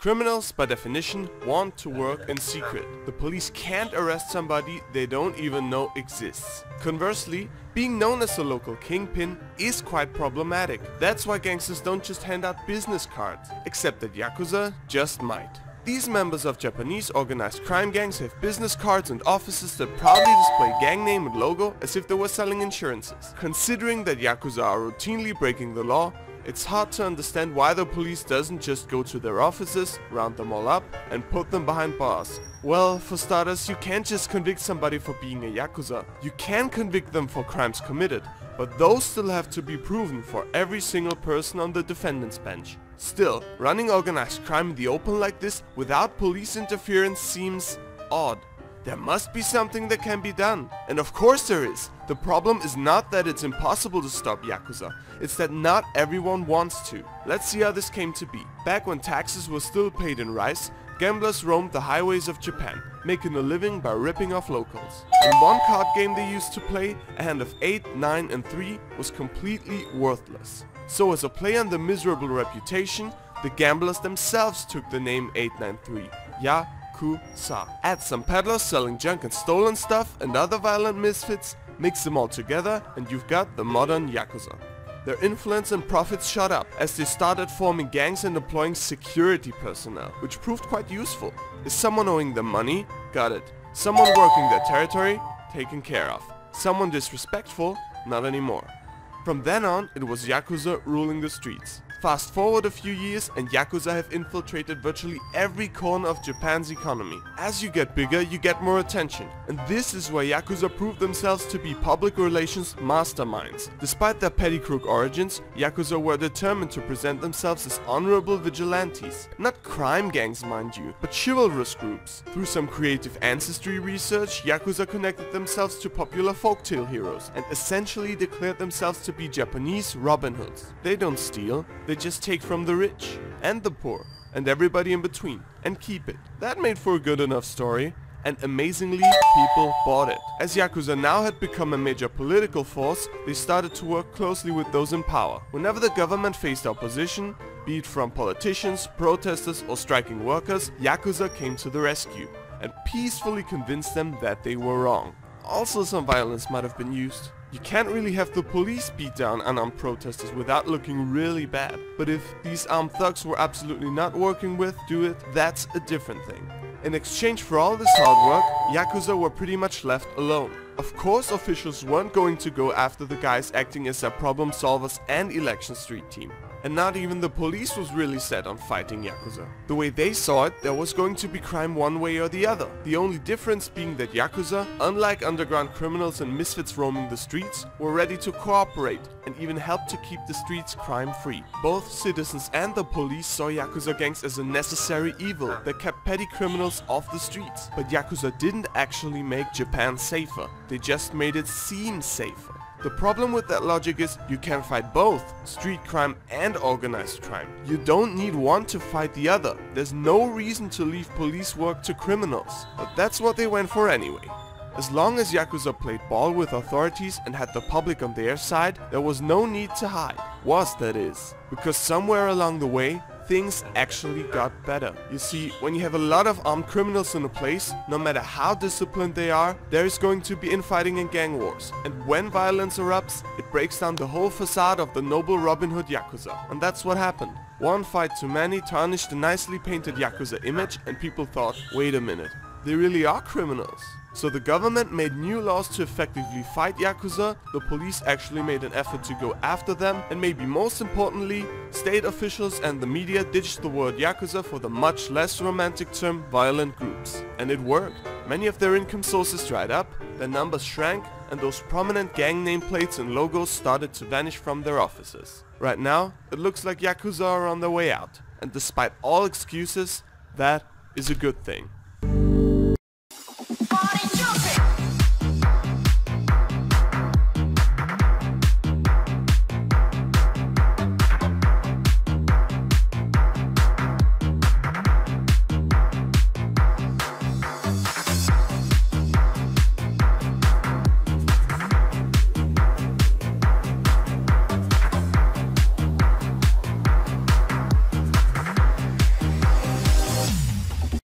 Criminals, by definition, want to work in secret. The police can't arrest somebody they don't even know exists. Conversely, being known as a local kingpin is quite problematic. That's why gangsters don't just hand out business cards, except that Yakuza just might. These members of Japanese organized crime gangs have business cards and offices that proudly display gang name and logo as if they were selling insurances. Considering that Yakuza are routinely breaking the law, it's hard to understand why the police doesn't just go to their offices, round them all up, and put them behind bars. Well, for starters, you can't just convict somebody for being a Yakuza. You can convict them for crimes committed, but those still have to be proven for every single person on the defendant's bench. Still, running organized crime in the open like this without police interference seems odd. There must be something that can be done. And of course there is. The problem is not that it's impossible to stop Yakuza, it's that not everyone wants to. Let's see how this came to be. Back when taxes were still paid in rice, gamblers roamed the highways of Japan, making a living by ripping off locals. In one card game they used to play, a hand of 8, 9 and 3 was completely worthless. So as a play on the miserable reputation, the gamblers themselves took the name 893, Yakuza. Add some peddlers selling junk and stolen stuff and other violent misfits, mix them all together and you've got the modern Yakuza. Their influence and profits shot up as they started forming gangs and employing security personnel, which proved quite useful. Is someone owing them money? Got it. Someone working their territory? Taken care of. Someone disrespectful? Not anymore. From then on, it was Yakuza ruling the streets. Fast forward a few years and Yakuza have infiltrated virtually every corner of Japan's economy. As you get bigger, you get more attention. And this is why Yakuza proved themselves to be public relations masterminds. Despite their petty crook origins, Yakuza were determined to present themselves as honorable vigilantes. Not crime gangs, mind you, but chivalrous groups. Through some creative ancestry research, Yakuza connected themselves to popular folktale heroes and essentially declared themselves to be Japanese Robin Hoods. They don't steal, they just take from the rich and the poor and everybody in between and keep it. That made for a good enough story, and amazingly people bought it. As Yakuza now had become a major political force, they started to work closely with those in power. Whenever the government faced opposition, be it from politicians, protesters or striking workers, Yakuza came to the rescue and peacefully convinced them that they were wrong. Also, some violence might have been used. You can't really have the police beat down unarmed protesters without looking really bad. But if these armed thugs were absolutely not working with it, that's a different thing. In exchange for all this hard work, Yakuza were pretty much left alone. Of course, officials weren't going to go after the guys acting as their problem solvers and election street team. And not even the police was really set on fighting Yakuza. The way they saw it, there was going to be crime one way or the other. The only difference being that Yakuza, unlike underground criminals and misfits roaming the streets, were ready to cooperate and even help to keep the streets crime-free. Both citizens and the police saw Yakuza gangs as a necessary evil that kept petty criminals off the streets. But Yakuza didn't actually make Japan safer, they just made it seem safer. The problem with that logic is you can fight both street crime and organized crime. You don't need one to fight the other. There's no reason to leave police work to criminals. But that's what they went for anyway. As long as Yakuza played ball with authorities and had the public on their side, there was no need to hide. That is. Because somewhere along the way, things actually got better. You see, when you have a lot of armed criminals in a place, no matter how disciplined they are, there is going to be infighting and gang wars. And when violence erupts, it breaks down the whole facade of the noble Robin Hood Yakuza. And that's what happened. One fight too many tarnished the nicely painted Yakuza image and people thought, wait a minute, they really are criminals. So the government made new laws to effectively fight Yakuza, the police actually made an effort to go after them, and maybe most importantly, state officials and the media ditched the word Yakuza for the much less romantic term violent groups. And it worked. Many of their income sources dried up, their numbers shrank, and those prominent gang nameplates and logos started to vanish from their offices. Right now, it looks like Yakuza are on their way out, and despite all excuses, that is a good thing.